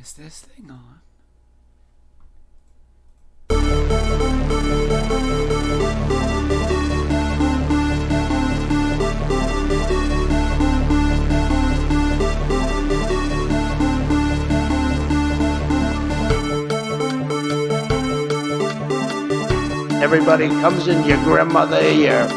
Is this thing on? Everybody comes in your grandmother a year.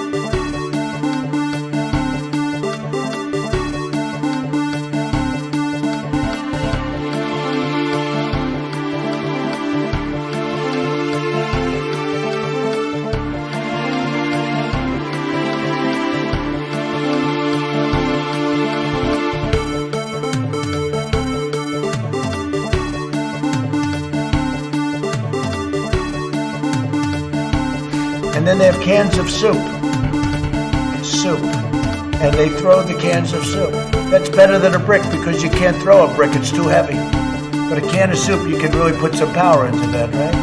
And then they have cans of soup. And they throw the cans of soup. That's better than a brick because you can't throw a brick, it's too heavy. But a can of soup, you can really put some power into that, right?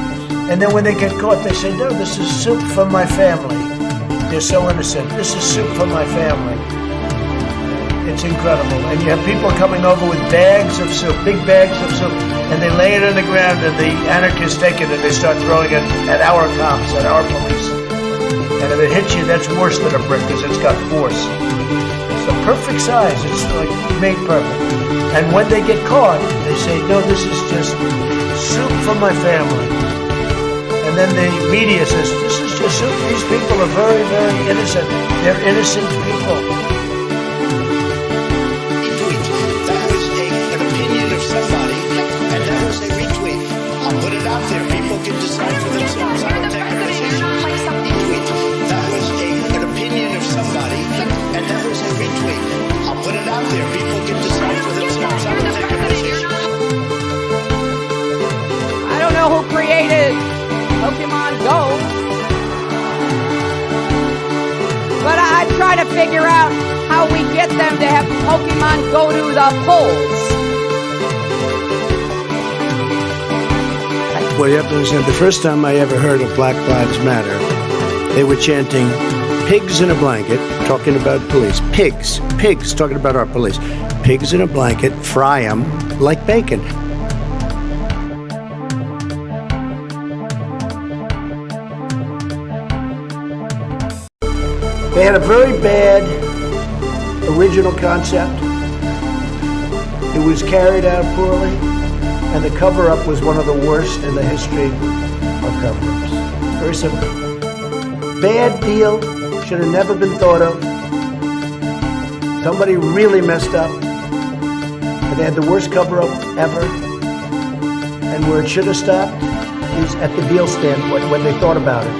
And then when they get caught, they say, no, this is soup from my family. They're so innocent. This is soup from my family. It's incredible. And you have people coming over with bags of soup, big bags of soup, and they lay it on the ground, and the anarchists take it and they start throwing it at our cops, at our police. And if it hits you, that's worse than a brick because it's got force. It's the perfect size. It's like made perfect. And when they get caught, they say, no, this is just soup from my family. And then the media says, this is just soup. These people are very, very innocent. They're innocent people. That was an opinion of somebody, and that was a retweet. I'll put it out there. People can decide for themselves. I don't take a position. That was an opinion of somebody, and that was a retweet. I'll put it out there. People can decide for themselves. I don't take a position. I don't know who created Pokemon Go, but I try to figure out how we get them to have Pokemon go to the polls. Well, you have to understand, the first time I ever heard of Black Lives Matter, they were chanting, pigs in a blanket, talking about police. Pigs, talking about our police. Pigs in a blanket, fry them like bacon. They had a very bad original concept. It was carried out poorly, and the cover-up was one of the worst in the history of cover-ups. Very simple. Bad deal, should have never been thought of. Somebody really messed up, and they had the worst cover-up ever. And where it should have stopped is at the deal stand when they thought about it.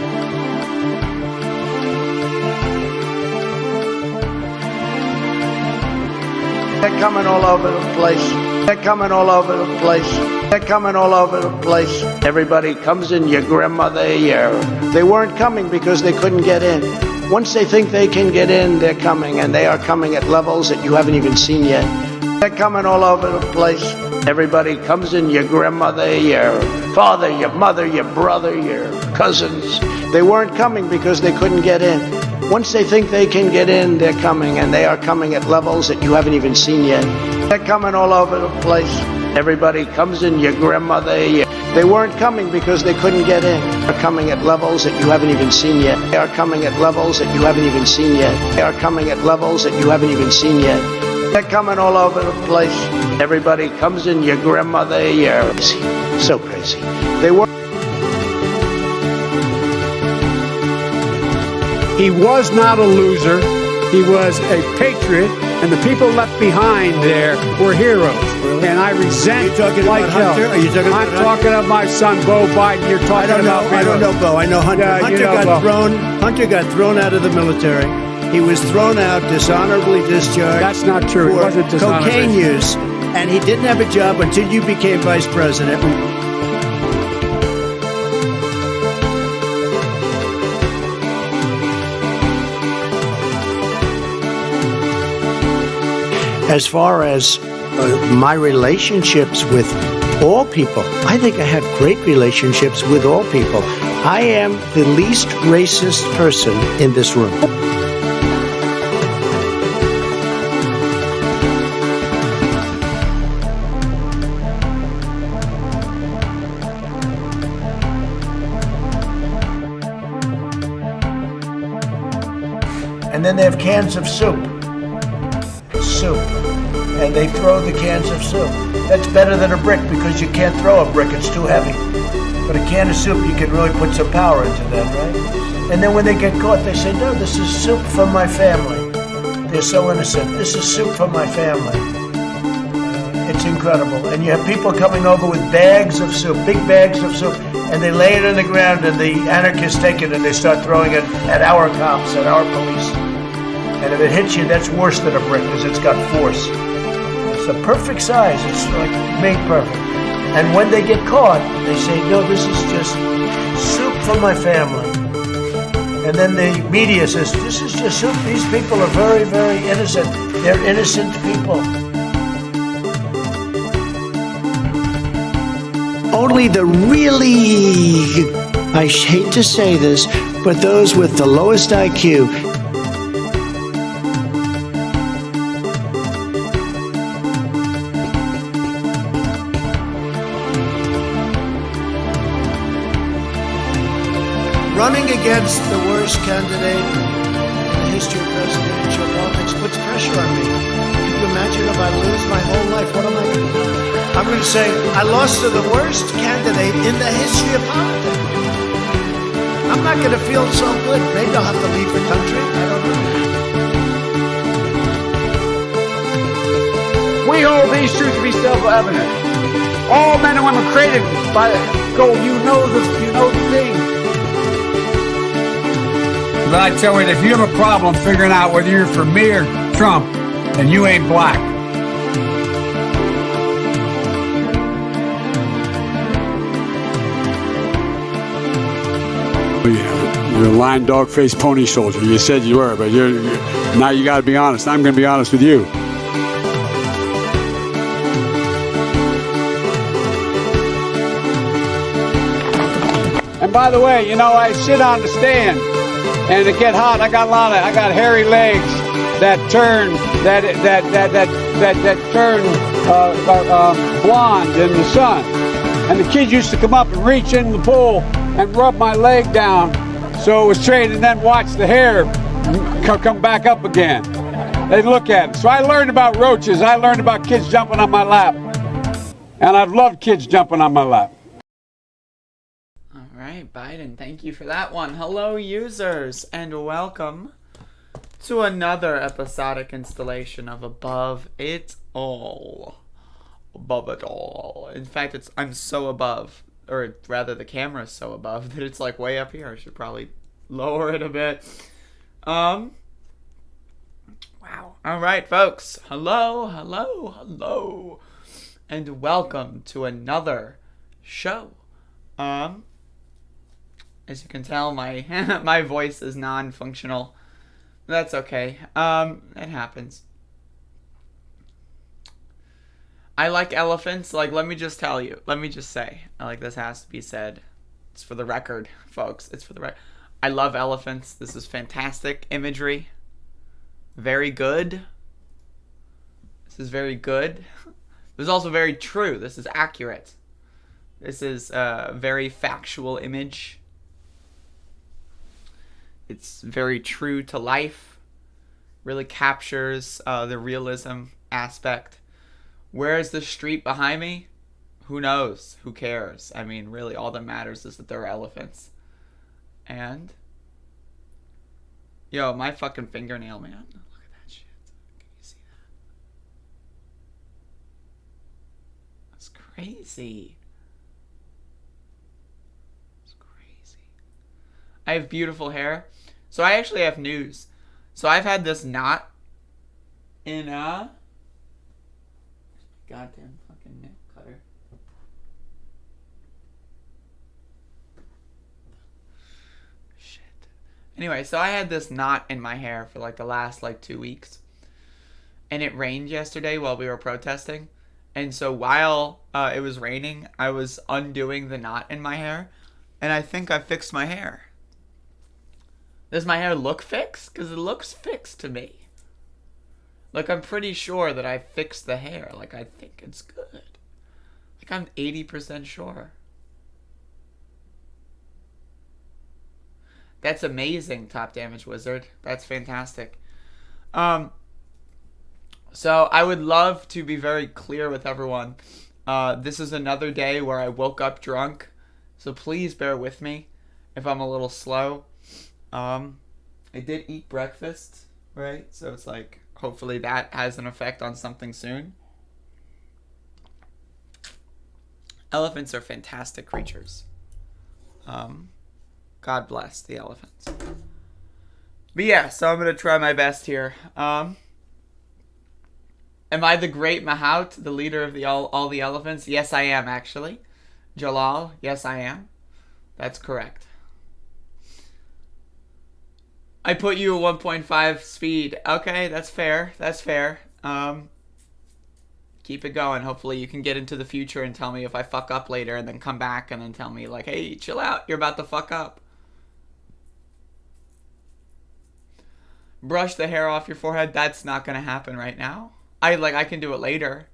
They're coming all over the place. They're coming all over the place. They're coming all over the place. Everybody comes in your grandmother a year. They weren't coming because they couldn't get in. Once they think they can get in, they're coming, and they are coming at levels that you haven't even seen yet. They're coming all over the place. Everybody comes in your grandmother, your father, your mother, your brother, your cousins. They weren't coming because they couldn't get in. Once they think they can get in, they're coming, and they are coming at levels that you haven't even seen yet. They're coming all over the place. Everybody comes in your grandmother. They weren't coming because they couldn't get in. They're coming at levels that you haven't even seen yet. They are coming at levels that you haven't even seen yet. They are coming at levels that you haven't even seen yet. They're coming all over the place. Everybody comes in your grandmother. So crazy. They were. He was not a loser. He was a patriot, and the people left behind there were heroes. Really? And I resent. Are you talking like about Hunter? Are you talking about I'm talking about my son, Bo Biden. You're talking about. I don't know Bo. I know Hunter. Yeah, Hunter got thrown out of the military. He was thrown out, dishonorably discharged. That's not true. It wasn't dishonorable. Cocaine use, and he didn't have a job until you became vice president. As far as my relationships with all people, I think I have great relationships with all people. I am the least racist person in this room. And then they have cans of soup. Soup. And they throw the cans of soup. That's better than a brick because you can't throw a brick, it's too heavy. But a can of soup, you can really put some power into that, right? And then when they get caught, they say, no, this is soup for my family. They're so innocent. This is soup for my family. It's incredible. And you have people coming over with bags of soup, big bags of soup, and they lay it on the ground, and the anarchists take it and they start throwing it at our cops, at our police. And if it hits you, that's worse than a brick because it's got force. It's the perfect size. It's like made perfect. And when they get caught, they say, no, this is just soup for my family. And then the media says, this is just soup. These people are very, very innocent. They're innocent people. Only the really, I hate to say this, but those with the lowest IQ. Running against the worst candidate in the history of presidential politics puts pressure on me. Can you imagine if I lose my whole life? What am I going to do? I'm going to say, I lost to the worst candidate in the history of politics. I'm not going to feel so good. Maybe I'll have to leave the country. I don't know. We hold these truths to be self-evident. All men and women created by God. You know the thing. But I tell you, if you have a problem figuring out whether you're for me or Trump, then you ain't black. You're a lying dog-faced pony soldier. You said you were, but now you got to be honest. I'm going to be honest with you. And by the way, I sit on the stand. And it get hot. I got hairy legs that turn blonde in the sun. And the kids used to come up and reach in the pool and rub my leg down so it was straight, and then watch the hair come back up again. They'd look at it. So I learned about roaches. I learned about kids jumping on my lap. And I've loved kids jumping on my lap. Biden, thank you for that one. Hello, users, and welcome to another episodic installation of Above It All. Above it all. In fact, I'm so above, or rather the camera's so above that it's like way up here. I should probably lower it a bit. Wow. All right, folks. Hello, and welcome to another show. As you can tell, my my voice is non-functional. That's okay. It happens. I like elephants. Let me just tell you. Let me just say. This has to be said. It's for the record, folks. It's for the record. I love elephants. This is fantastic imagery. Very good. This is very good. This is also very true. This is accurate. This is a very factual image. It's very true to life, really captures the realism aspect. Where is the street behind me? Who knows? Who cares? I mean, really, all that matters is that there are elephants. And, my fucking fingernail, man. Look at that shit. Can you see that? That's crazy. I have beautiful hair. So I actually have news. So I've had this knot in goddamn fucking nip cutter. Shit. Anyway, so I had this knot in my hair for the last 2 weeks. And it rained yesterday while we were protesting. And so while it was raining, I was undoing the knot in my hair. And I think I fixed my hair. Does my hair look fixed? Because it looks fixed to me. I'm pretty sure that I fixed the hair. I think it's good. I'm 80% sure. That's amazing, top damage wizard. That's fantastic. So I would love to be very clear with everyone. This is another day where I woke up drunk, so please bear with me if I'm a little slow. I did eat breakfast, right? So it's like, hopefully that has an effect on something soon. Elephants are fantastic creatures. God bless the elephants. But yeah, so I'm gonna try my best here. Am I the great Mahout, the leader of the all the elephants? Yes, I am, actually. Jalal, yes, I am. That's correct. I put you at 1.5 speed. Okay, that's fair. That's fair. Keep it going. Hopefully you can get into the future and tell me if I fuck up later, and then come back and then tell me like, hey, chill out, you're about to fuck up. Brush the hair off your forehead. That's not gonna happen right now. I can do it later,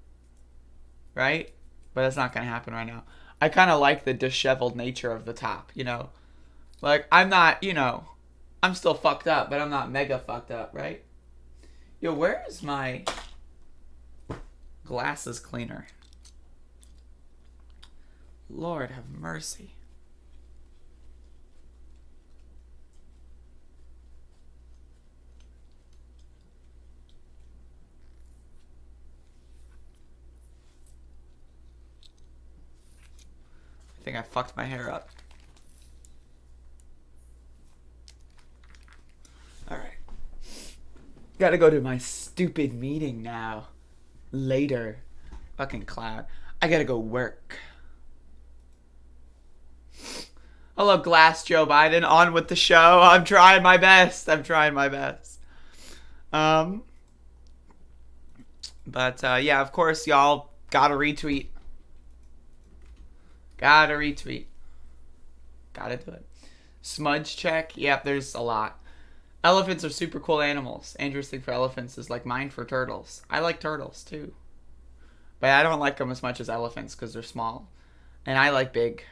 right? But that's not gonna happen right now. I kind of like the disheveled nature of the top, you know? Like, I'm not, you know, I'm still fucked up, but I'm not mega fucked up, right? Yo, where is my glasses cleaner? Lord have mercy. I think I fucked my hair up. Alright. Gotta go to my stupid meeting now. Later. Fucking clown. I gotta go work. Hello, Glass Joe Biden. On with the show. I'm trying my best. I'm trying my best. But yeah, of course, y'all gotta retweet. Gotta retweet. Gotta do it. Smudge check. Yep, there's a lot. Elephants are super cool animals. Andrew's thing for elephants is like mine for turtles. I like turtles too. But I don't like them as much as elephants because they're small. And I like big.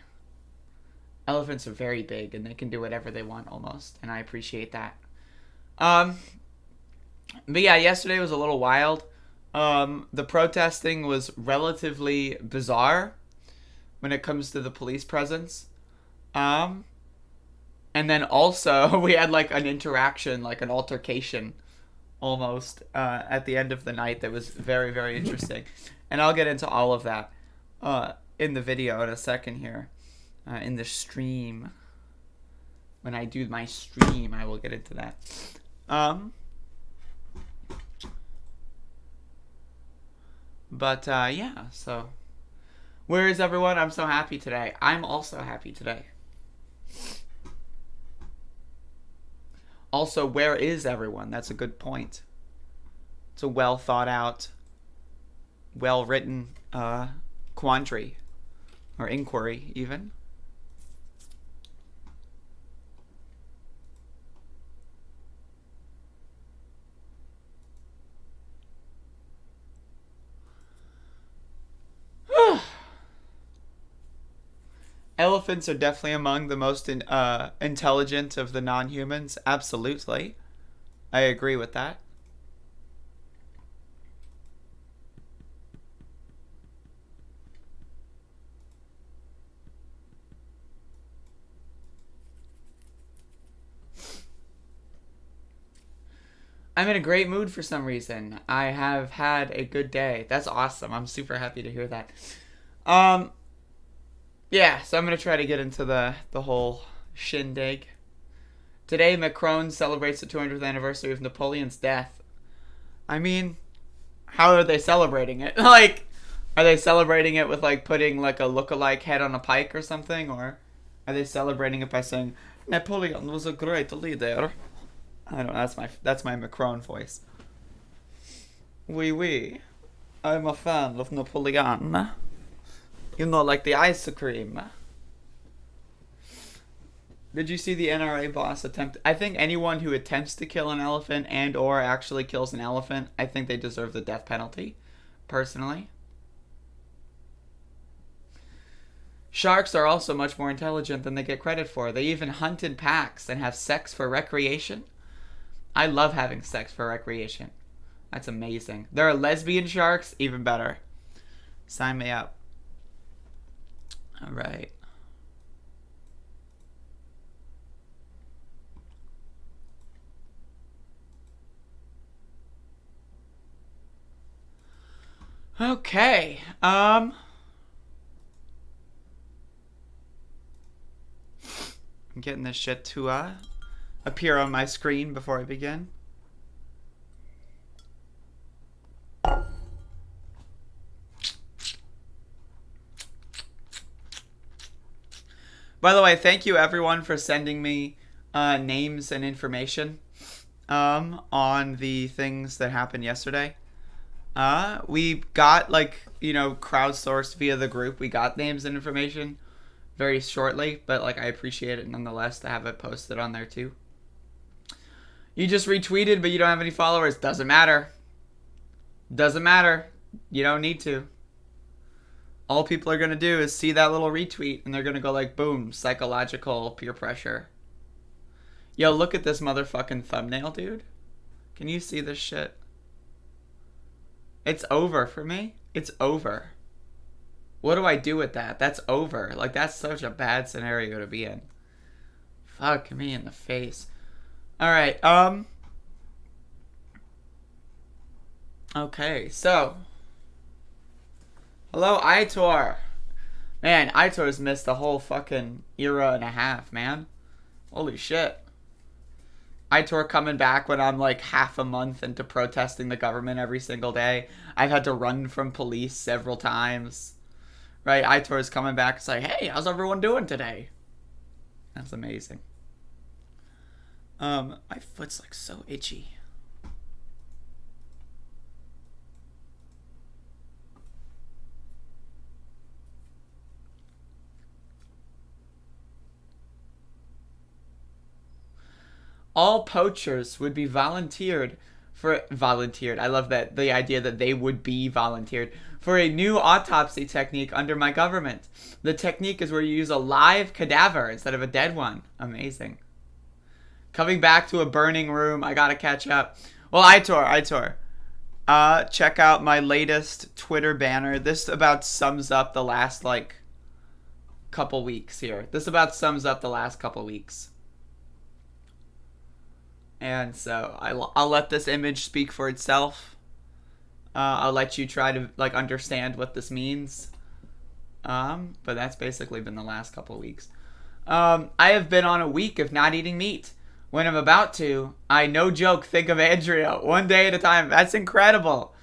Elephants are very big and they can do whatever they want almost. And I appreciate that. But yeah, yesterday was a little wild. The protesting was relatively bizarre when it comes to the police presence. And then also we had like an interaction, like an altercation almost at the end of the night that was very, very interesting. And I'll get into all of that in the video in a second here. In the stream. When I do my stream, I will get into that. But yeah, so where is everyone? I'm so happy today. I'm also happy today. Also, where is everyone? That's a good point. It's a well thought out, well written quandary or inquiry even. Elephants are definitely among the most intelligent of the non-humans. Absolutely. I agree with that. I'm in a great mood for some reason. I have had a good day. That's awesome. I'm super happy to hear that. Yeah, so I'm going to try to get into the whole shindig. Today, Macron celebrates the 200th anniversary of Napoleon's death. I mean, how are they celebrating it? Like, are they celebrating it with, like, putting, like, a look-alike head on a pike or something? Or are they celebrating it by saying, Napoleon was a great leader? I don't know, that's my Macron voice. Oui, oui. I'm a fan of Napoleon. You know, like the ice cream. Did you see the NRA boss attempt? I think anyone who attempts to kill an elephant and or actually kills an elephant, I think they deserve the death penalty, personally. Sharks are also much more intelligent than they get credit for. They even hunt in packs and have sex for recreation. I love having sex for recreation. That's amazing. There are lesbian sharks, even better. Sign me up. All right. Okay. I'm getting this shit to appear on my screen before I begin. By the way, thank you everyone for sending me names and information on the things that happened yesterday. We got, like, you know, crowdsourced via the group. We got names and information very shortly, but, like, I appreciate it nonetheless to have it posted on there too. You just retweeted, but you don't have any followers. Doesn't matter. Doesn't matter. You don't need to. All people are going to do is see that little retweet, and they're going to go like, boom, psychological peer pressure. Yo, look at this motherfucking thumbnail, dude. Can you see this shit? It's over for me. It's over. What do I do with that? That's over. Like, that's such a bad scenario to be in. Fuck me in the face. Alright, okay, so. Hello, Aitor. Man, Aitor's missed a whole fucking era and a half, man. Holy shit. Aitor coming back when I'm like half a month into protesting the government every single day. I've had to run from police several times. Right, Aitor's coming back. It's like, hey, how's everyone doing today? That's amazing. My foot's like so itchy. All poachers would be volunteered. I love that, the idea that they would be volunteered for a new autopsy technique under my government. The technique is where you use a live cadaver instead of a dead one. Amazing. Coming back to a burning room. I gotta catch up. Well, Aitor. Check out my latest Twitter banner. This about sums up the last, like, couple weeks here. This about sums up the last couple weeks. And so I'll let this image speak for itself. I'll let you try to, like, understand what this means. But that's basically been the last couple weeks. I have been on a week of not eating meat. When I'm about to, I, no joke, think of Andrea one day at a time. That's incredible.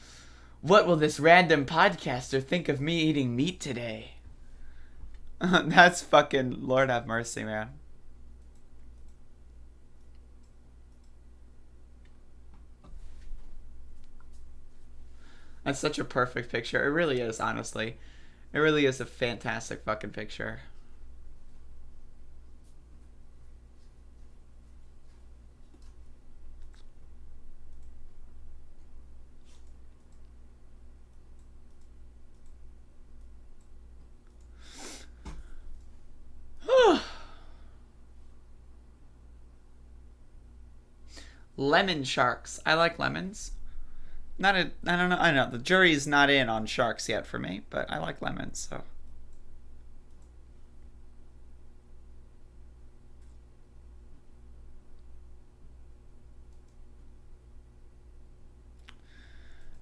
What will this random podcaster think of me eating meat today? That's fucking, Lord have mercy, man. That's such a perfect picture. It really is, honestly. It really is a fantastic fucking picture. Lemon sharks. I like lemons. I don't know. The jury's not in on sharks yet for me, but I like lemons, so.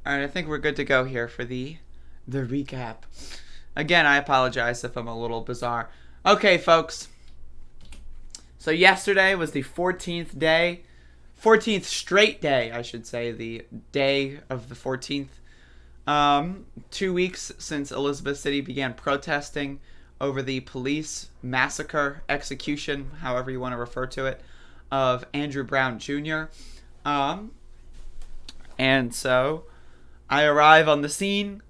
Alright, I think we're good to go here for the recap. Again, I apologize if I'm a little bizarre. Okay, folks. So yesterday was the 14th day. 14th straight day, I should say, the day of the 14th. 2 weeks since Elizabeth City began protesting over the police massacre, execution, however you want to refer to it, of Andrew Brown Jr. And so I arrive on the scene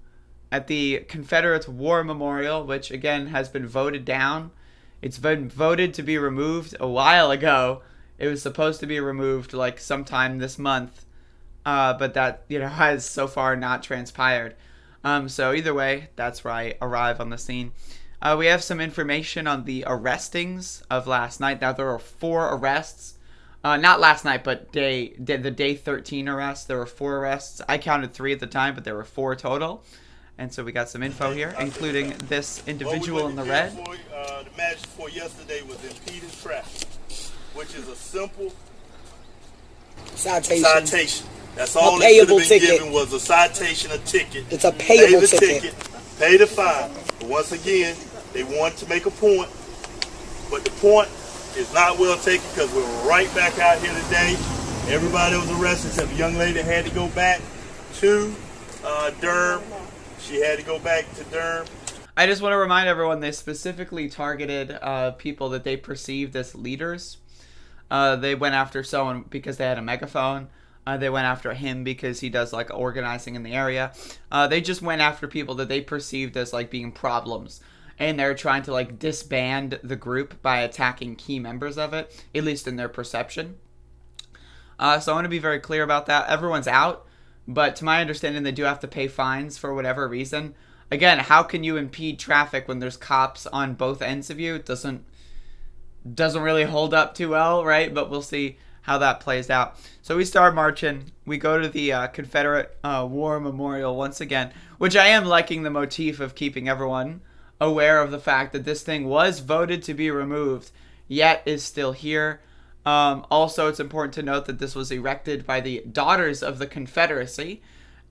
at the Confederate War Memorial, which again has been voted down. It's been voted to be removed a while ago. It was supposed to be removed like sometime this month, but that, you know, has so far not transpired. So either way, that's where I arrive on the scene. We have some information on the arrestings of last night. Now, there were 4 arrests. Not last night, but the day 13 arrests. There were 4 arrests. I counted 3 at the time, but there were 4 total. And so we got some info here, including this individual in the red. The match for yesterday was impeding traffic, which is a simple citation. That's all that should have been given was a citation, a ticket. It's a payable pay the ticket. Pay the fine. But once again, they wanted to make a point, but the point is not well taken because we're right back out here today. Everybody was arrested except the young lady had to go back to Durham. She had to go back to Durham. I just want to remind everyone they specifically targeted people that they perceived as leaders. They went after someone because they had a megaphone. They went after him because he does like organizing in the area. They just went after people that they perceived as like being problems. And they're trying to like disband the group by attacking key members of it, at least in their perception. So I want to be very clear about that. Everyone's out. But to my understanding, they do have to pay fines for whatever reason. Again, how can you impede traffic when there's cops on both ends of you? It doesn't really hold up too well, right? But we'll see how that plays out. So we start marching. We go to the Confederate War Memorial once again, which I am liking the motif of keeping everyone aware of the fact that this thing was voted to be removed, yet is still here. Also, it's important to note that this was erected by the Daughters of the Confederacy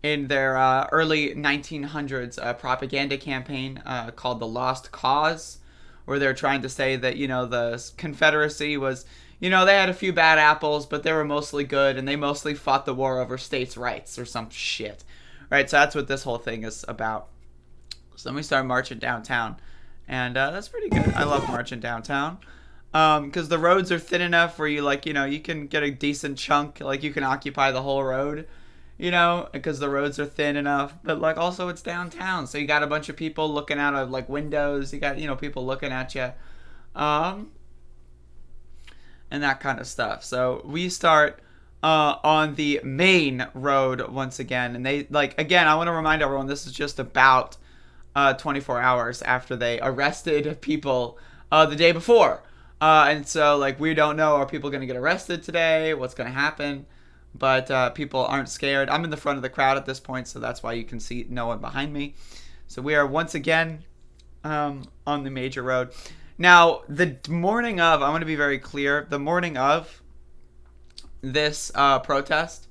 in their early 1900s propaganda campaign called the Lost Cause, where they're trying to say that, you know, the Confederacy was, you know, they had a few bad apples, but they were mostly good, and they mostly fought the war over states' rights or some shit. Right, so that's what this whole thing is about. So then we start marching downtown, and that's pretty good. I love marching downtown. Because the roads are thin enough where you, like, you know, you can get a decent chunk, like, you can occupy the whole road, you know, because the roads are thin enough, but, like, also it's downtown, so you got a bunch of people looking out of, like, windows, you got, you know, people looking at you, and that kind of stuff. So we start on the main road once again, and they, like, again, I want to remind everyone, this is just about 24 hours after they arrested people the day before. And so, like, we don't know, are people going to get arrested today? What's going to happen? But people aren't scared. I'm in the front of the crowd at this point, so that's why you can see no one behind me. So we are once again on the major road. Now, the morning of, I want to be very clear, the morning of this protest,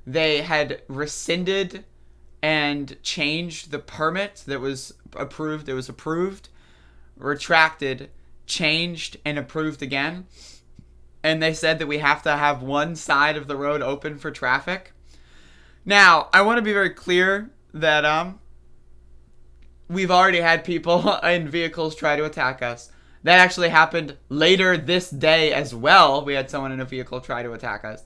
they had rescinded and changed the permit that was approved. It was approved, retracted, changed, and approved again. And they said that we have to have one side of the road open for traffic. Now, I want to be very clear that we've already had people in vehicles try to attack us. That actually happened later this day as well. We had someone in a vehicle try to attack us.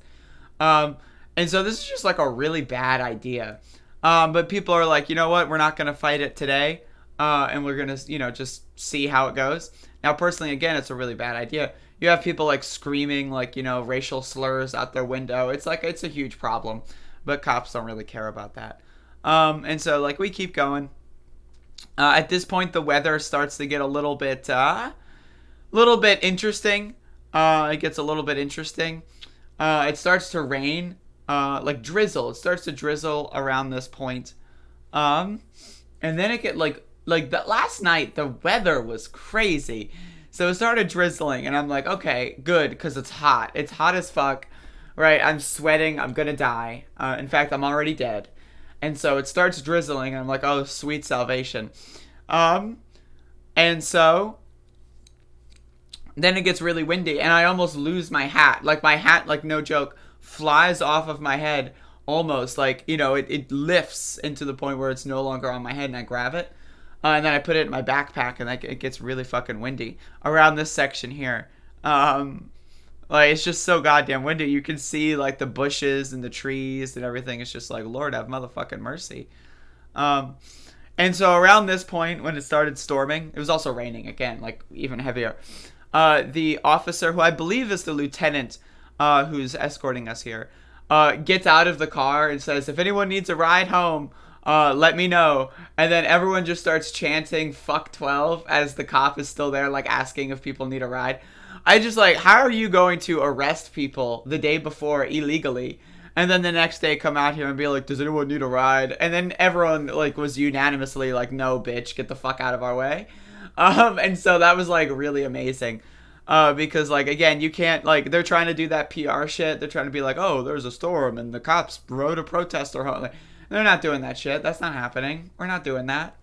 And so this is just like a really bad idea. But people are like, you know what? We're not going to fight it today. And we're going to, you know, just see how it goes. Now, personally, again, it's a really bad idea. You have people, like, screaming, like, you know, racial slurs out their window. It's like, it's a huge problem. But cops don't really care about that. And so, like, we keep going. At this point, the weather starts to get a little bit interesting. It gets a little bit interesting. It starts to rain, like drizzle. It starts to drizzle around this point. And then it get like that last night, the weather was crazy. So it started drizzling, and I'm like, okay, good, because it's hot. It's hot as fuck, right? I'm sweating. I'm going to die. In fact, I'm already dead. And so it starts drizzling, and I'm like, oh, sweet salvation. And so then it gets really windy, and I almost lose my hat. Like, my hat, like, no joke, flies off of my head almost. Like, you know, it lifts into the point where it's no longer on my head, and I grab it. And then I put it in my backpack, and it gets really fucking windy around this section here. Like, it's just so goddamn windy. You can see, like, the bushes and the trees and everything. It's just like, Lord have motherfucking mercy. And so around this point, when it started storming, it was also raining again, like, even heavier. The officer, who I believe is the lieutenant who's escorting us here, gets out of the car and says, if anyone needs a ride home, let me know. And then everyone just starts chanting fuck 12 as the cop is still there, like asking if people need a ride. I just like, how are you going to arrest people the day before illegally and then the next day come out here and be like, does anyone need a ride? And then everyone like was unanimously like, no bitch, get the fuck out of our way. And so that was like really amazing. Because like, again, you can't like, they're trying to do that PR shit. They're trying to be like, oh, there's a storm and the cops rode a protester home. Like, they're not doing that shit. That's not happening. We're not doing that.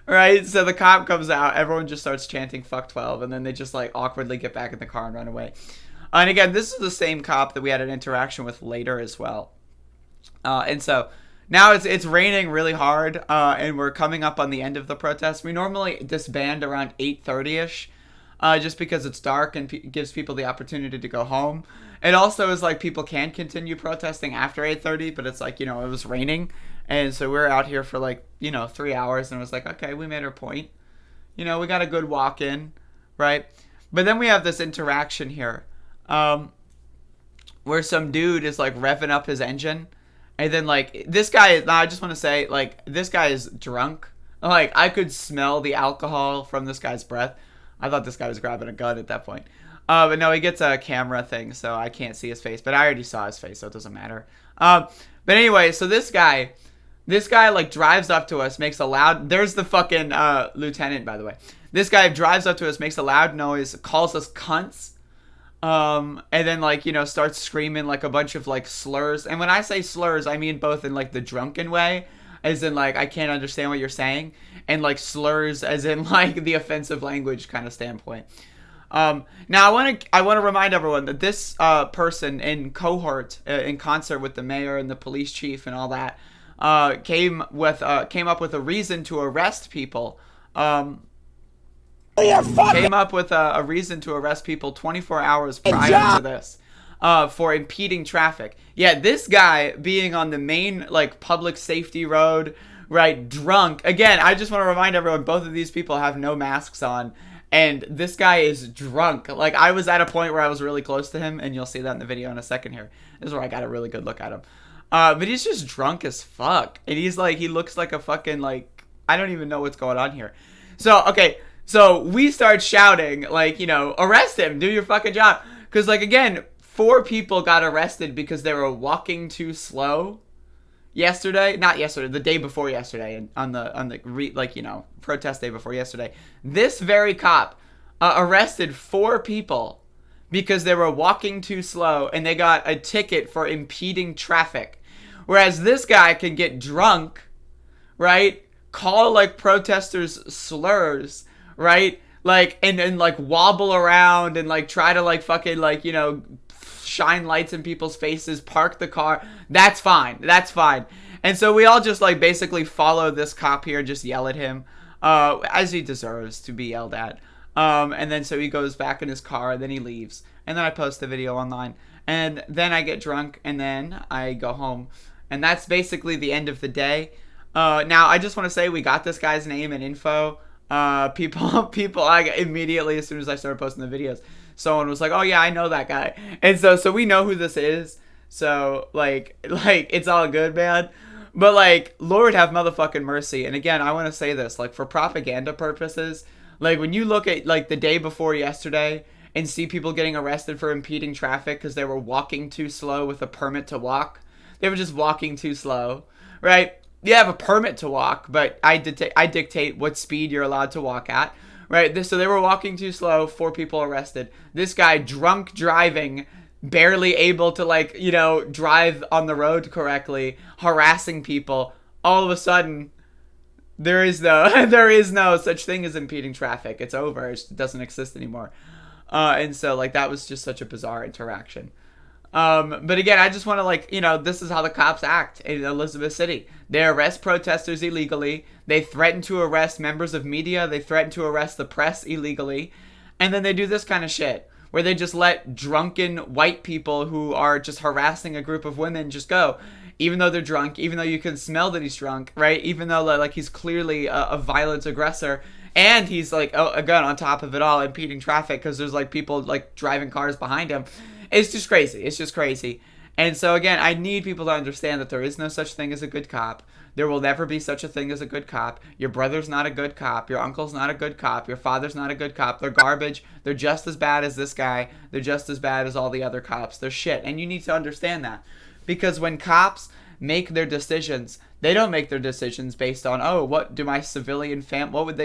Right? So the cop comes out. Everyone just starts chanting fuck 12. And then they just like awkwardly get back in the car and run away. And again, this is the same cop that we had an interaction with later as well. And so now it's raining really hard. And we're coming up on the end of the protest. We normally disband around 8:30ish. Just because it's dark and gives people the opportunity to go home. It also is like people can continue protesting after 8:30, but it's like, you know, it was raining. And so we're out here for like, you know, 3 hours and it was like, okay, we made our point. You know, we got a good walk in, right? But then we have this interaction here where some dude is like revving up his engine. And then like this guy, I just want to say like this guy is drunk. Like I could smell the alcohol from this guy's breath. I thought this guy was grabbing a gun at that point. But no, he gets a camera thing, so I can't see his face. But I already saw his face, so it doesn't matter. But anyway, so this guy like drives up to us, makes a loud... There's the fucking lieutenant, by the way. This guy drives up to us, makes a loud noise, calls us cunts. And then like, you know, starts screaming like a bunch of like slurs. And when I say slurs, I mean both in like the drunken way, as in like I can't understand what you're saying, and like slurs as in like the offensive language kind of standpoint. Now I want to remind everyone that this person in cohort, in concert with the mayor and the police chief and all that, came up with a reason to arrest people. Came up with a reason to arrest people 24 hours prior to this. For impeding traffic. Yeah, this guy being on the main like public safety road, right, drunk. Again, I just want to remind everyone, both of these people have no masks on, and this guy is drunk. Like I was at a point where I was really close to him, and you'll see that in the video in a second here. This is where I got a really good look at him. But he's just drunk as fuck, and he's like, he looks like a fucking like, I don't even know what's going on here. So okay, so we start shouting like, you know, arrest him, do your fucking job, because like again, 4 people got arrested because they were walking too slow yesterday. Not yesterday, the day before yesterday, and on the protest day before yesterday. This very cop arrested 4 people because they were walking too slow, and they got a ticket for impeding traffic. Whereas this guy can get drunk, right? Call like protesters slurs, right? Like and like wobble around and like try to like fucking like, you know, shine lights in people's faces, park the car. That's fine. That's fine. And so we all just like basically follow this cop here, just yell at him, as he deserves to be yelled at. And then so he goes back in his car, and then he leaves. And then I post the video online. And then I get drunk, and then I go home. And that's basically the end of the day. Now, I just want to say we got this guy's name and info. People, like immediately as soon as I started posting the videos, someone was like, oh yeah, I know that guy. And so we know who this is. So like it's all good, man. But like, Lord have motherfucking mercy. And again, I want to say this, like for propaganda purposes, like when you look at like the day before yesterday and see people getting arrested for impeding traffic because they were walking too slow with a permit to walk. They were just walking too slow, right? You have a permit to walk, but I dictate what speed you're allowed to walk at, right? So they were walking too slow, 4 people arrested. This guy drunk driving, barely able to like, you know, drive on the road correctly, harassing people. All of a sudden, there is no such thing as impeding traffic. It's over. It doesn't exist anymore. And so like that was just such a bizarre interaction. But again, I just want to like, you know, this is how the cops act in Elizabeth City. They arrest protesters illegally. They threaten to arrest members of media. They threaten to arrest the press illegally. And then they do this kind of shit where they just let drunken white people who are just harassing a group of women just go, even though they're drunk, even though you can smell that he's drunk, right? Even though like he's clearly a violent aggressor. And he's like, oh, again, on top of it all, impeding traffic because there's like people like driving cars behind him. It's just crazy. It's just crazy. And so again, I need people to understand that there is no such thing as a good cop. There will never be such a thing as a good cop. Your brother's not a good cop. Your uncle's not a good cop. Your father's not a good cop. They're garbage. They're just as bad as this guy. They're just as bad as all the other cops. They're shit. And you need to understand that. Because when cops make their decisions, they don't make their decisions based on, oh, what do my civilian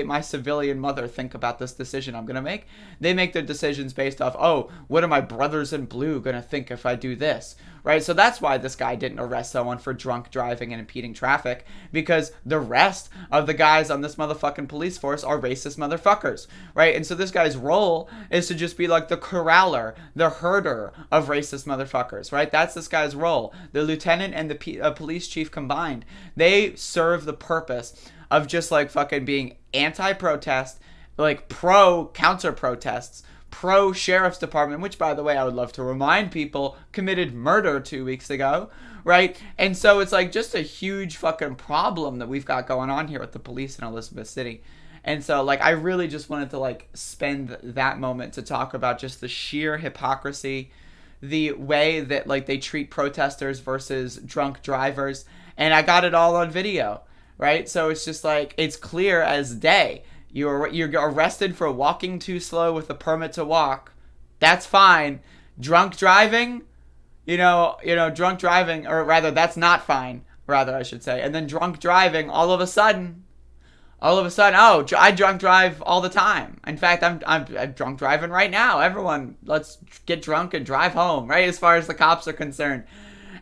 my civilian mother think about this decision I'm going to make? They make their decisions based off, oh, what are my brothers in blue going to think if I do this? Right? So that's why this guy didn't arrest someone for drunk driving and impeding traffic, because the rest of the guys on this motherfucking police force are racist motherfuckers, right? And so this guy's role is to just be like the corraller, the herder of racist motherfuckers, right? That's this guy's role. The lieutenant and the police chief combined, they serve the purpose of just like fucking being anti-protest, like pro-counter protests, pro-sheriff's department, which, by the way, I would love to remind people, committed murder 2 weeks ago, right? And so it's like just a huge fucking problem that we've got going on here with the police in Elizabeth City. And so, like, I really just wanted to, like, spend that moment to talk about just the sheer hypocrisy, the way that, like, they treat protesters versus drunk drivers, and I got it all on video, right? So it's just like, it's clear as day. You're arrested for walking too slow with a permit to walk. That's fine. Drunk driving, drunk driving, or rather, that's not fine. Rather, I should say. And then drunk driving, all of a sudden, oh, I drunk drive all the time. In fact, I'm drunk driving right now. Everyone, let's get drunk and drive home, right? As far as the cops are concerned.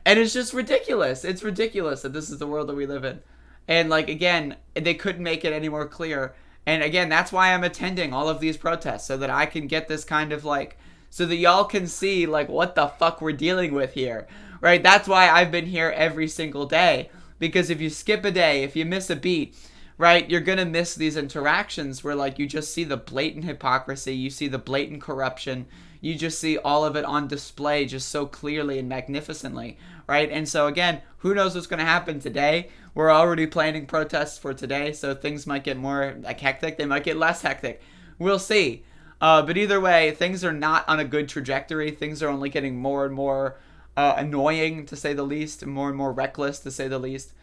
And it's just ridiculous. It's ridiculous that this is the world that we live in. And, like, again, they couldn't make it any more clear. And again, that's why I'm attending all of these protests, so that I can get this kind of like, so that y'all can see like what the fuck we're dealing with here, right? That's why I've been here every single day, because if you skip a day, if you miss a beat, right, you're gonna miss these interactions where like you just see the blatant hypocrisy, you see the blatant corruption, you just see all of it on display just so clearly and magnificently, right? And so again, who knows what's going to happen today? We're already planning protests for today, so things might get more like hectic. They might get less hectic. We'll see. But either way, things are not on a good trajectory. Things are only getting more and more annoying, to say the least, more and more reckless, to say the least.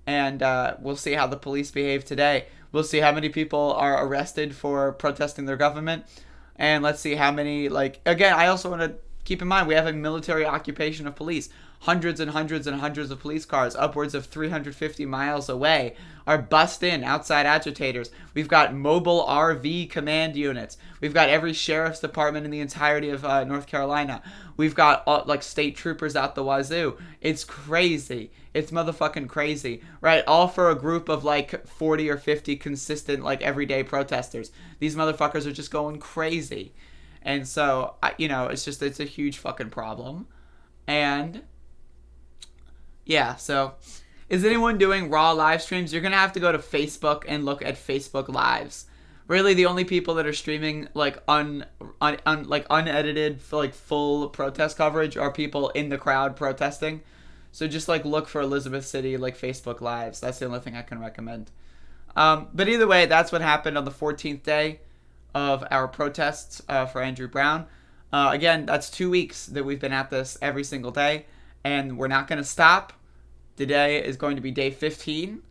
And we'll see how the police behave today. We'll see how many people are arrested for protesting their government. And let's see how many, like, again, I also want to keep in mind, we have a military occupation of police. Hundreds and hundreds and hundreds of police cars, upwards of 350 miles away, are bussed in outside agitators. We've got mobile RV command units. We've got every sheriff's department in the entirety of North Carolina. We've got like state troopers out the wazoo. It's crazy. It's motherfucking crazy, right? All for a group of like 40 or 50 consistent like everyday protesters. These motherfuckers are just going crazy. And so, it's a huge fucking problem. And yeah, so is anyone doing raw live streams? You're going to have to go to Facebook and look at Facebook lives. Really, the only people that are streaming like unedited, like full protest coverage are people in the crowd protesting. So just like look for Elizabeth City like Facebook lives. That's the only thing I can recommend. But either way, that's what happened on the 14th day of our protests for Andrew Brown. Again, that's 2 weeks that we've been at this every single day, and we're not going to stop. Today is going to be day 15,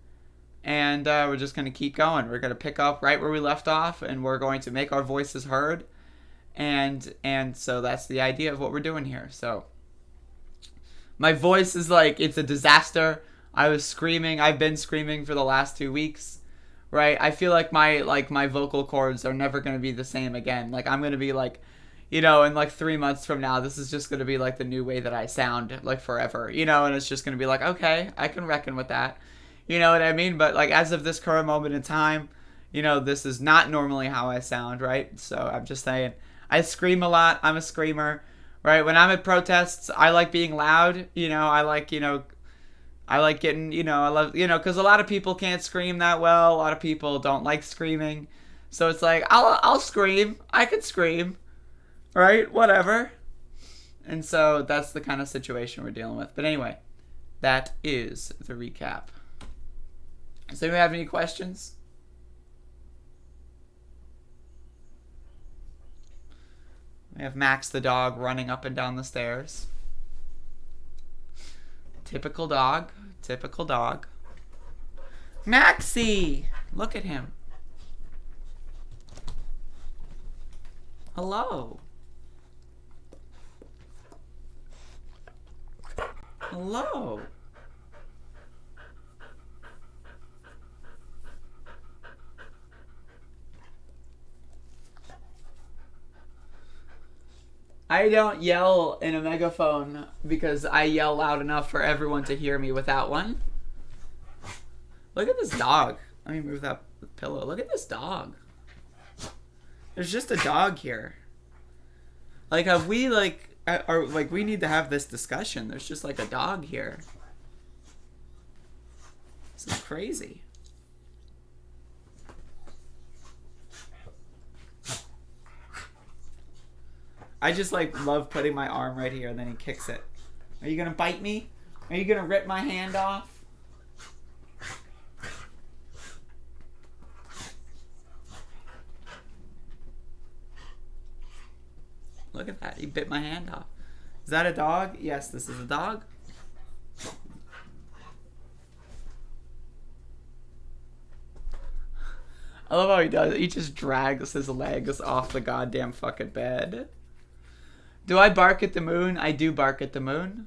and we're just going to keep going. We're going to pick up right where we left off, and we're going to make our voices heard, and so that's the idea of what we're doing here. So my voice is like, it's a disaster. I was screaming. I've been screaming for the last 2 weeks, right? I feel like my vocal cords are never going to be the same again. Like, I'm going to be like, in like 3 months from now, this is just going to be like the new way that I sound, like forever, and it's just going to be like, okay, I can reckon with that. You know what I mean? But like, as of this current moment in time, this is not normally how I sound, right? So I'm just saying, I scream a lot. I'm a screamer, right? When I'm at protests, I like being loud, I like, I like getting, I love, because a lot of people can't scream that well. A lot of people don't like screaming. So it's like, I'll scream. I could scream. Right? Whatever. And so that's the kind of situation we're dealing with. But anyway, that is the recap. Does anyone have any questions? We have Max the dog running up and down the stairs. Typical dog. Typical dog. Maxie! Look at him. Hello. Hello. I don't yell in a megaphone because I yell loud enough for everyone to hear me without one. Look at this dog. Let me move that pillow. Look at this dog. There's just a dog here. Like, have we, like, or, like, we need to have this discussion. There's just, like, a dog here. This is crazy. I just, like, love putting my arm right here and then he kicks it. Are you gonna bite me? Are you gonna rip my hand off? Look at that. He bit my hand off. Is that a dog? Yes, this is a dog. I love how he does it. He just drags his legs off the goddamn fucking bed. Do I bark at the moon? I do bark at the moon.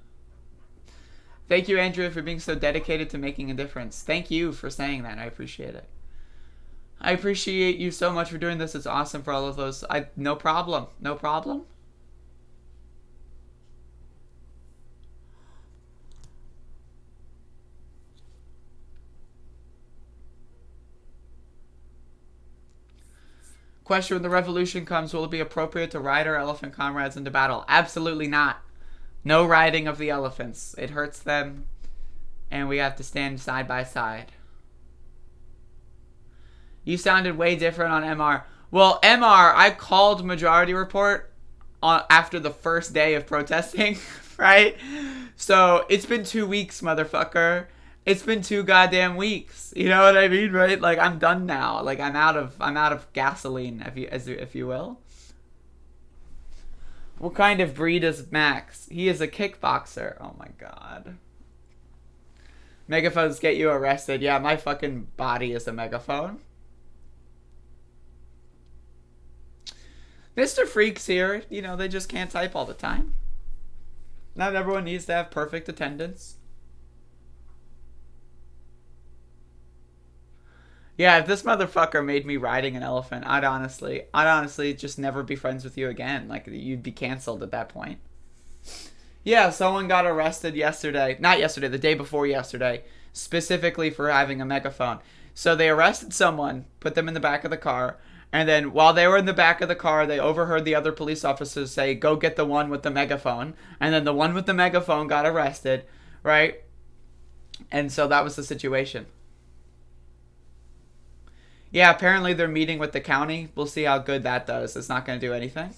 Thank you, Andrea, for being so dedicated to making a difference. Thank you for saying that. I appreciate it. I appreciate you so much for doing this. It's awesome for all of those. No problem. No problem. Question: when the revolution comes, will it be appropriate to ride our elephant comrades into battle? Absolutely not. No riding of the elephants. It hurts them, and we have to stand side by side. You sounded way different on MR. Well, MR, I called Majority Report after the first day of protesting, right? So it's been 2 weeks, motherfucker. It's been 2 goddamn weeks. You know what I mean, right? Like, I'm done now. Like, I'm out of gasoline, if you will. What kind of breed is Max? He is a kickboxer. Oh my god. Megaphones get you arrested. Yeah, my fucking body is a megaphone. Mr. Freaks here, you know, they just can't type all the time. Not everyone needs to have perfect attendance. Yeah, if this motherfucker made me riding an elephant, I'd honestly just never be friends with you again. Like, you'd be canceled at that point. Yeah, someone got arrested yesterday. Not yesterday, the day before yesterday. Specifically for having a megaphone. So they arrested someone, put them in the back of the car, and then while they were in the back of the car, they overheard the other police officers say, go get the one with the megaphone. And then the one with the megaphone got arrested, right? And so that was the situation. Yeah, apparently they're meeting with the county. We'll see how good that does. It's not going to do anything.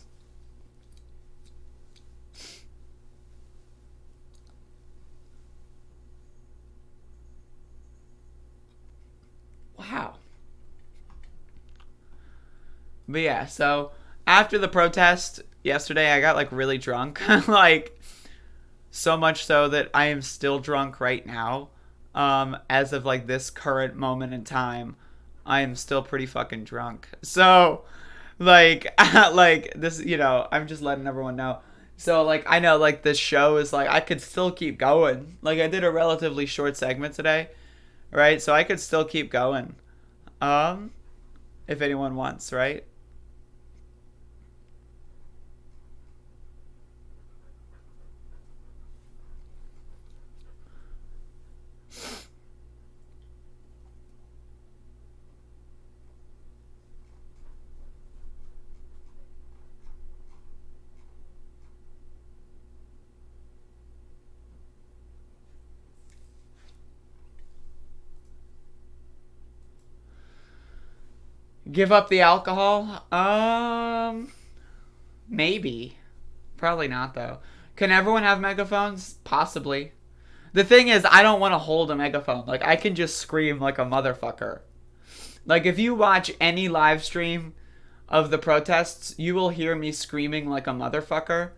Wow. But yeah, so after the protest yesterday, I got like really drunk. Like, so much so that I am still drunk right now. As of like this current moment in time, I am still pretty fucking drunk. So, like, like this, you know, I'm just letting everyone know. So, like, I know, like, this show is, like, I could still keep going. Like, I did a relatively short segment today, right? So I could still keep going. If anyone wants, right? Give up the alcohol? Maybe. Probably not, though. Can everyone have megaphones? Possibly. The thing is, I don't want to hold a megaphone. Like, I can just scream like a motherfucker. Like, if you watch any live stream of the protests, you will hear me screaming like a motherfucker.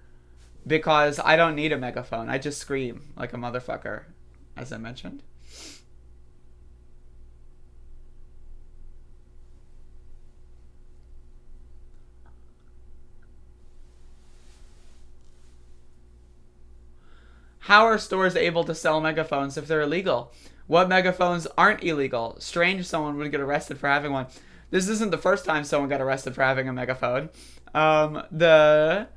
because I don't need a megaphone. I just scream like a motherfucker, as I mentioned. How are stores able to sell megaphones if they're illegal? What megaphones aren't illegal? Strange someone would get arrested for having one. This isn't the first time someone got arrested for having a megaphone. The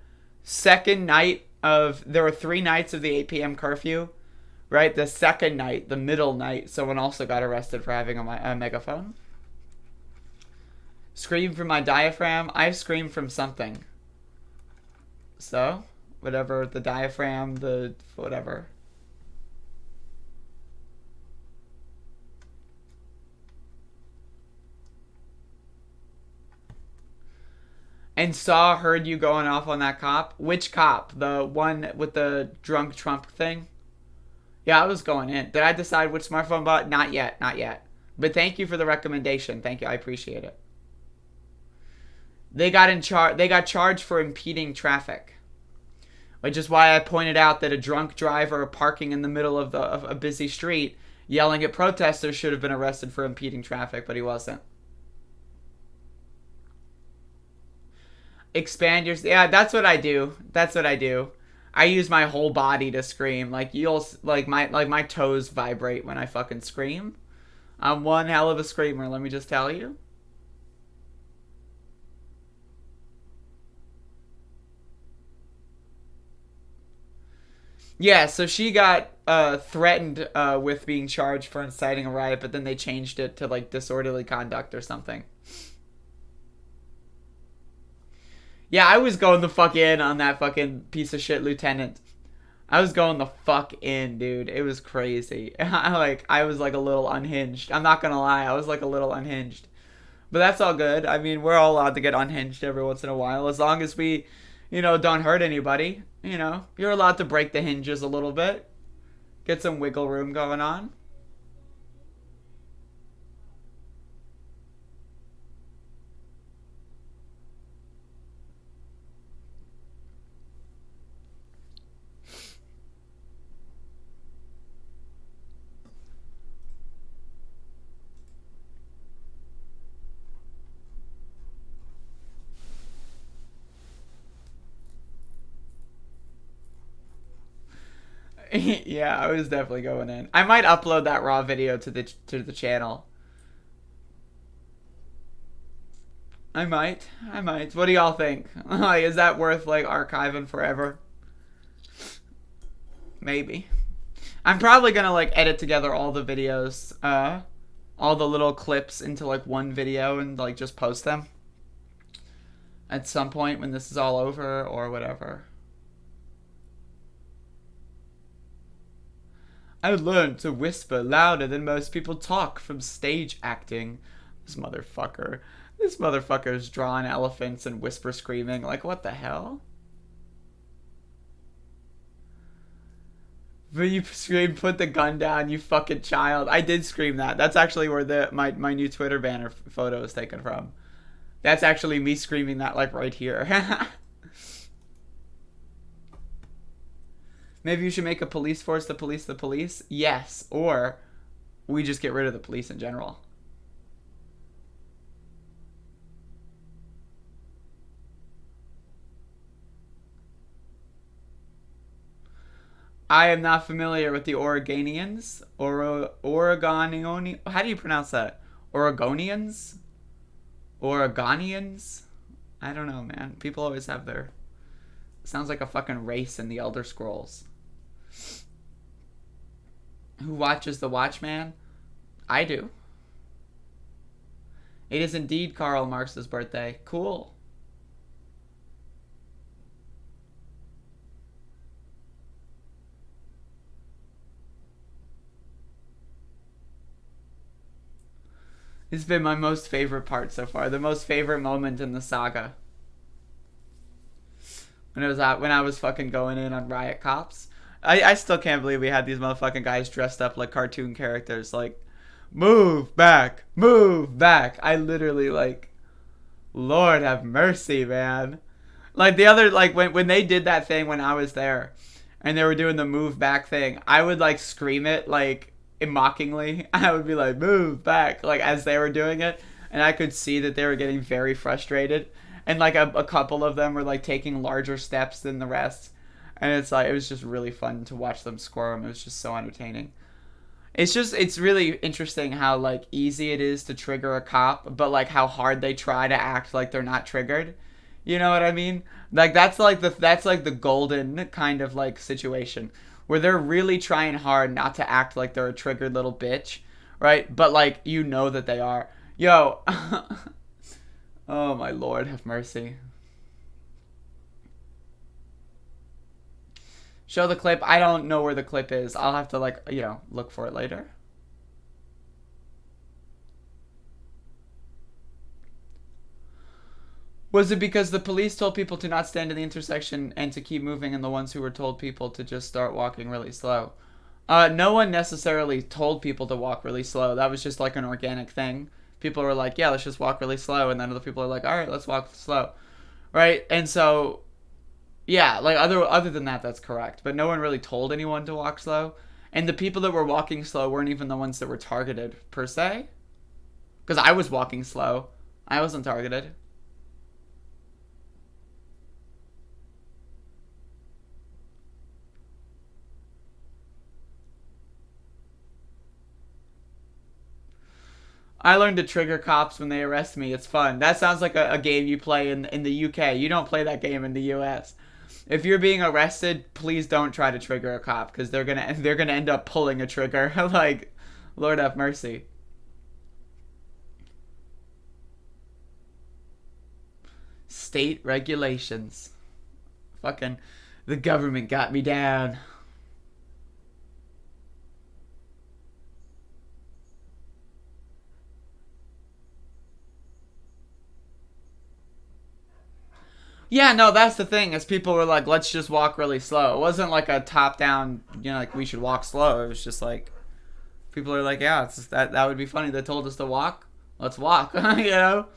second night of... There were 3 nights of the 8 p.m. curfew, right? The second night, the middle night, someone also got arrested for having a megaphone. Scream from my diaphragm. I scream from something. So... whatever, the diaphragm, the whatever. And heard you going off on that cop. Which cop? The one with the drunk Trump thing? Yeah, I was going in. Did I decide which smartphone bought? Not yet, not yet. But thank you for the recommendation. Thank you, I appreciate it. They got charged for impeding traffic. Which is why I pointed out that a drunk driver parking in the middle of a busy street yelling at protesters should have been arrested for impeding traffic, but he wasn't. Expand your... Yeah, that's what I do. That's what I do. I use my whole body to scream. Like, my toes vibrate when I fucking scream. I'm one hell of a screamer, let me just tell you. Yeah, so she got threatened with being charged for inciting a riot, but then they changed it to, like, disorderly conduct or something. Yeah, I was going the fuck in on that fucking piece of shit lieutenant. I was going the fuck in, dude. It was crazy. I was, like, a little unhinged. I'm not gonna lie, I was, like, a little unhinged. But that's all good. I mean, we're all allowed to get unhinged every once in a while, as long as we... don't hurt anybody. You're allowed to break the hinges a little bit. Get some wiggle room going on. Yeah, I was definitely going in. I might upload that raw video to the channel. I might. What do y'all think? Like, is that worth, like, archiving forever? Maybe. I'm probably gonna, like, edit together all the videos, all the little clips into, like, one video and, like, just post them at some point when this is all over or whatever. I learned to whisper louder than most people talk from stage acting. This motherfucker's drawing elephants and whisper screaming. Like, what the hell? But you scream, put the gun down, you fucking child. I did scream that. That's actually where my new Twitter banner photo is taken from. That's actually me screaming that, like, right here. Maybe you should make a police force to police the police? Yes. Or we just get rid of the police in general. I am not familiar with the Oregonians. Oregonian. How do you pronounce that? Oregonians? Oregonians? I don't know, man. People always have their... Sounds like a fucking race in the Elder Scrolls. Who watches The Watchman? I do. It is indeed Karl Marx's birthday. Cool. It's been my most favorite part so far. The most favorite moment in the saga. When I was fucking going in on Riot Cops. I still can't believe we had these motherfucking guys dressed up like cartoon characters. Like, move back, move back. I literally, like, Lord have mercy, man. Like the other, like when they did that thing when I was there, and they were doing the move back thing, I would like scream it like mockingly. I would be like, move back, like as they were doing it, and I could see that they were getting very frustrated, and like a couple of them were like taking larger steps than the rest, and it's like it was just really fun to watch them squirm. It was just so entertaining. It's really interesting how like easy it is to trigger a cop, but like how hard they try to act like they're not triggered. You know what I mean? Like that's like the golden kind of like situation where they're really trying hard not to act like they're a triggered little bitch, right? But like you know that they are. Yo, oh my Lord, have mercy. Show the clip. I don't know where the clip is. I'll have to like, you know, look for it later. Was it because the police told people to not stand in the intersection and to keep moving, and the ones who were told people to just start walking really slow? No one necessarily told people to walk really slow. That was just like an organic thing. People were like, yeah, let's just walk really slow. And then other people are like, all right, let's walk slow. Right? And so, yeah, like other than that, that's correct. But no one really told anyone to walk slow. And the people that were walking slow weren't even the ones that were targeted, per se. Because I was walking slow. I wasn't targeted. I learned to trigger cops when they arrest me. It's fun. That sounds like a game you play in the UK. You don't play that game in the US. If you're being arrested, please don't try to trigger a cop because they're gonna end up pulling a trigger. Like, Lord have mercy. State regulations. Fucking, the government got me down. Yeah, no, that's the thing, is people were like, let's just walk really slow. It wasn't like a top-down, you know, like, we should walk slow. It was just like, people are like, yeah, it's just that would be funny. They told us to walk. Let's walk, you know?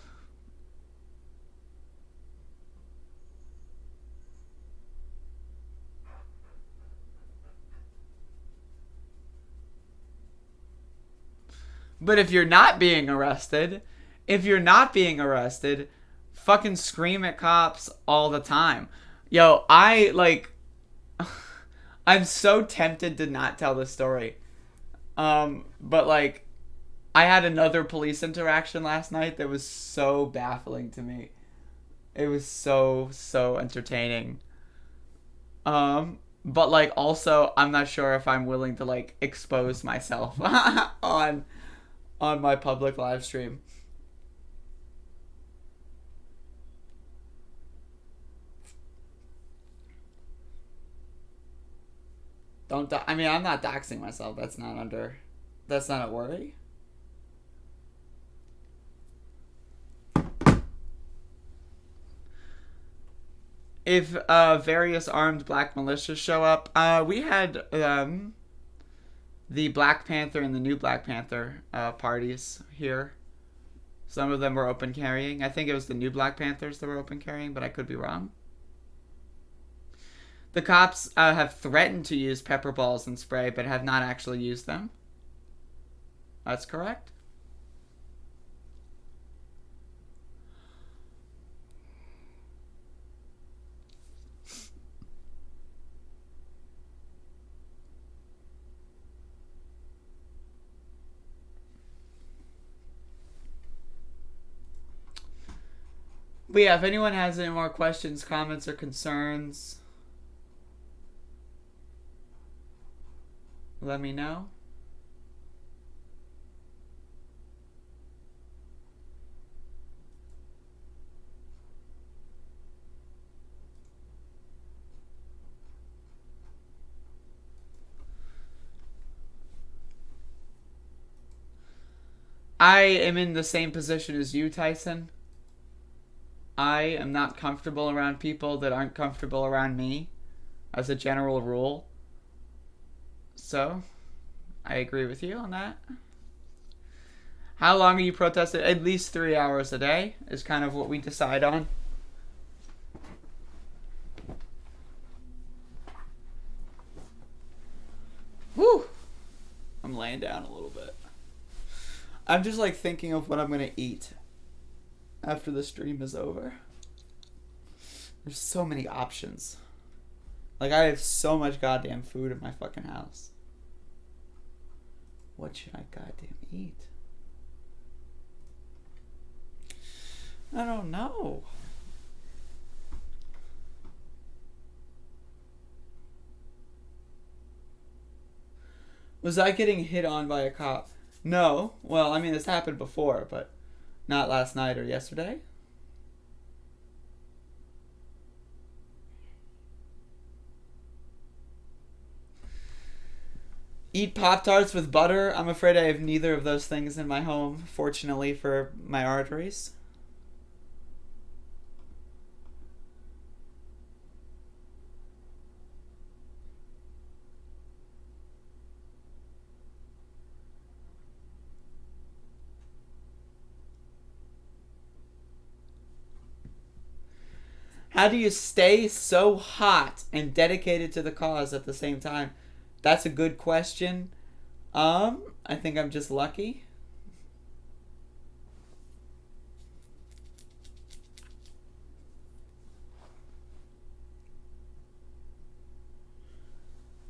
But if you're not being arrested, fucking scream at cops all the time. Yo, I'm so tempted to not tell this story. But like, I had another police interaction last night that was so baffling to me. It was so entertaining. But like, also, I'm not sure if I'm willing to like expose myself on my public live stream. I mean, I'm not doxing myself. That's not a worry. If various armed black militias show up, we had the Black Panther and the new Black Panther parties here. Some of them were open carrying. I think it was the new Black Panthers that were open carrying, but I could be wrong. The cops have threatened to use pepper balls and spray, but have not actually used them. That's correct. But yeah, if anyone has any more questions, comments, or concerns, let me know. I am in the same position as you, Tyson. I am not comfortable around people that aren't comfortable around me, as a general rule. So, I agree with you on that. How long are you protesting? At least 3 hours a day is kind of what we decide on. laying down a little bit. I'm just like thinking of what I'm gonna eat after the stream is over. There's so many options. Like, I have so much goddamn food in my fucking house. What should I goddamn eat? I don't know. Was I getting hit on by a cop? No. Well, I mean, this happened before, but not last night or yesterday. Eat Pop-Tarts with butter. I'm afraid I have neither of those things in my home, fortunately for my arteries. How do you stay so hot and dedicated to the cause at the same time? That's a good question. I think I'm just lucky.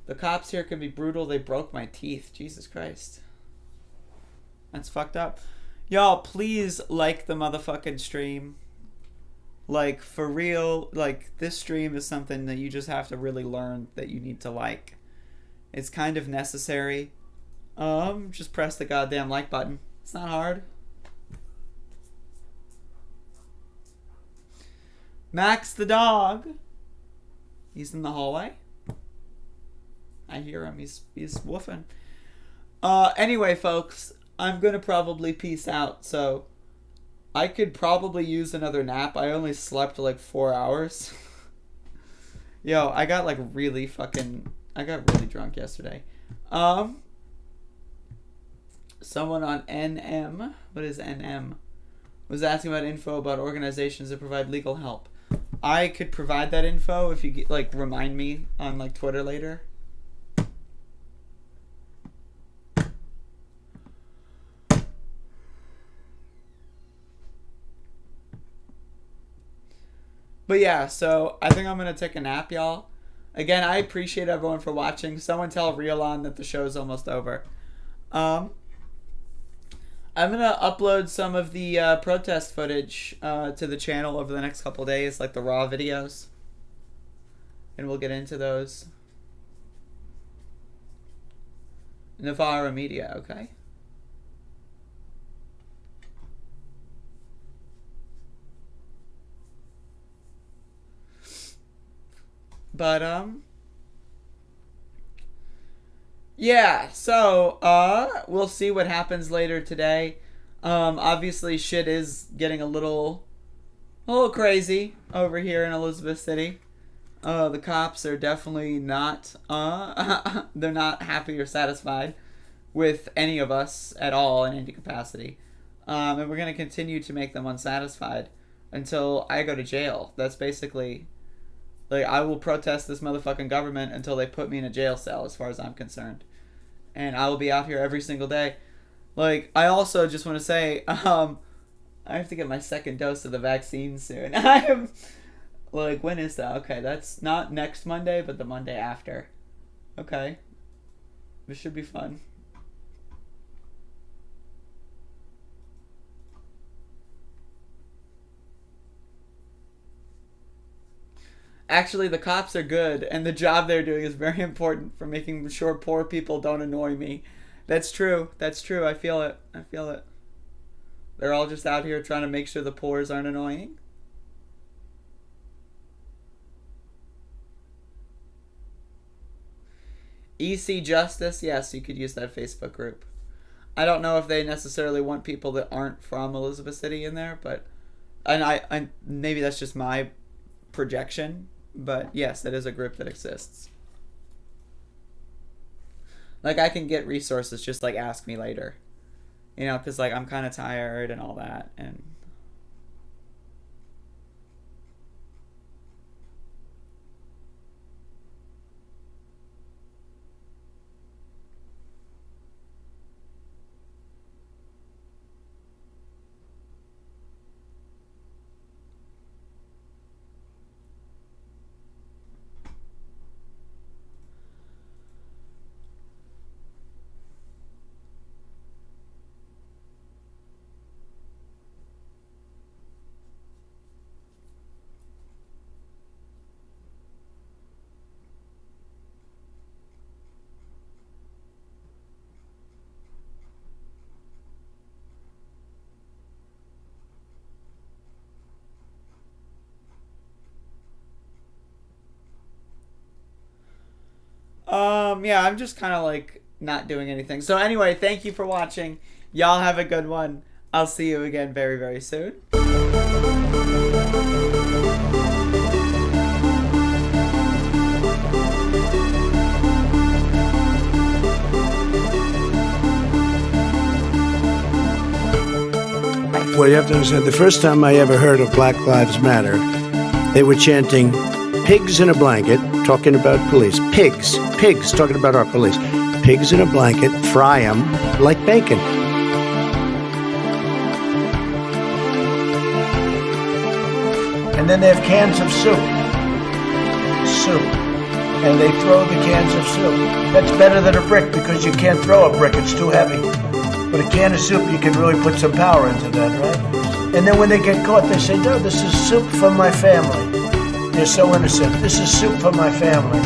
The cops here can be brutal. They broke my teeth. Jesus Christ. That's fucked up. Y'all, please like the motherfucking stream. Like, for real, like, this stream is something that you just have to really learn that you need to like. It's kind of necessary. Just press the goddamn like button. It's not hard. Max the dog. He's in the hallway. I hear him. He's woofing. Anyway, folks, I'm gonna probably peace out, so I could probably use another nap. I only slept like 4 hours. Yo, I got like really drunk yesterday. Someone on NM, what is NM, was asking about info about organizations that provide legal help. I could provide that info if you like remind me on like Twitter later. But yeah, so I think I'm going to take a nap, y'all. Again, I appreciate everyone for watching. Someone tell Riolon that the show's almost over. I'm going to upload some of the protest footage to the channel over the next couple days, like the raw videos. And we'll get into those. Navarra Media, okay? But, yeah, so, we'll see what happens later today. Obviously shit is getting a little crazy over here in Elizabeth City. The cops are definitely not, they're not happy or satisfied with any of us at all in any capacity. And we're going to continue to make them unsatisfied until I go to jail. That's basically, like, I will protest this motherfucking government until they put me in a jail cell, as far as I'm concerned. And I will be out here every single day. Like, I also just want to say, I have to get my second dose of the vaccine soon. I am, like, when is that? Okay, that's not next Monday, but the Monday after. Okay. This should be fun. Actually, the cops are good, and the job they're doing is very important for making sure poor people don't annoy me. That's true. That's true. I feel it. I feel it. They're all just out here trying to make sure the poors aren't annoying. EC Justice, yes, you could use that Facebook group. I don't know if they necessarily want people that aren't from Elizabeth City in there, but and I maybe that's just my projection. But yes, it is a group that exists. Like, I can get resources, just like ask me later. You know, because like I'm kind of tired and all that. And yeah, I'm just kind of like not doing anything. So anyway, thank you for watching. Y'all have a good one. I'll see you again very, very soon. Well, you have to understand, the first time I ever heard of Black Lives Matter, they were chanting, pigs in a blanket, talking about police. Pigs, talking about our police. Pigs in a blanket, fry them like bacon. And then they have cans of soup. And they throw the cans of soup. That's better than a brick because you can't throw a brick, it's too heavy. But a can of soup, you can really put some power into that, right? And then when they get caught, they say, no, this is soup from my family. They're so innocent. This is soup from my family.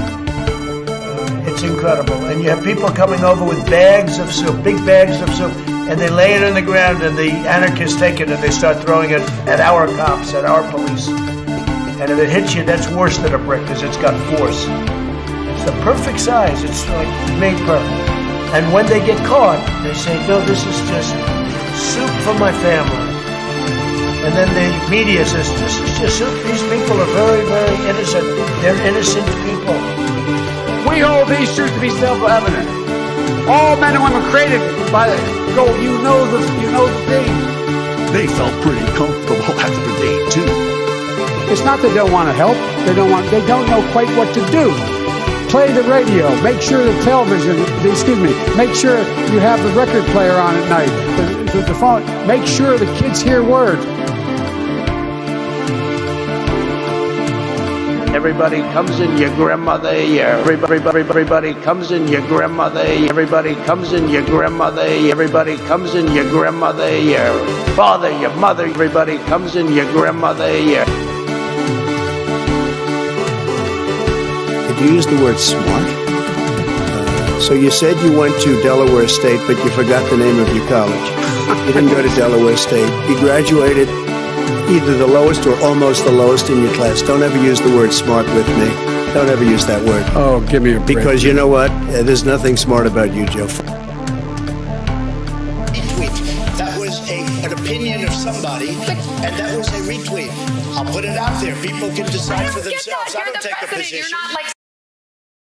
It's incredible. And you have people coming over with bags of soup, big bags of soup, and they lay it on the ground, and the anarchists take it and they start throwing it at our cops, at our police. And if it hits you, that's worse than a brick because it's got force. It's the perfect size. It's like made perfect. And when they get caught, they say, no, this is just soup from my family. And then the media says, this is just soup. These people are very, very innocent. They're innocent people. We hold these truths to be self-evident. All men and women created by the you know the thing. They felt pretty comfortable after day 2. It's not that they don't want to help. They don't know quite what to do. Play the radio. Make sure the television, make sure you have the record player on at night, the phone. Make sure the kids hear words. Everybody comes in your grandmother ear. Everybody comes in your grandmother ear. Everybody comes in your grandmother ear. Everybody comes in your grandmother ear. Father, your mother, everybody comes in your grandmother ear. Did you use the word smart? So you said you went to Delaware State, but you forgot the name of your college. You didn't go to Delaware State. You graduated either the lowest or almost the lowest in your class. Don't ever use the word smart with me. Don't ever use that word. Oh, give me a break. Because you know what? There's nothing smart about you, Joe. Retweet. That was an opinion of somebody, and that was a retweet. I'll put it out there. People can decide for themselves. I don't take a position.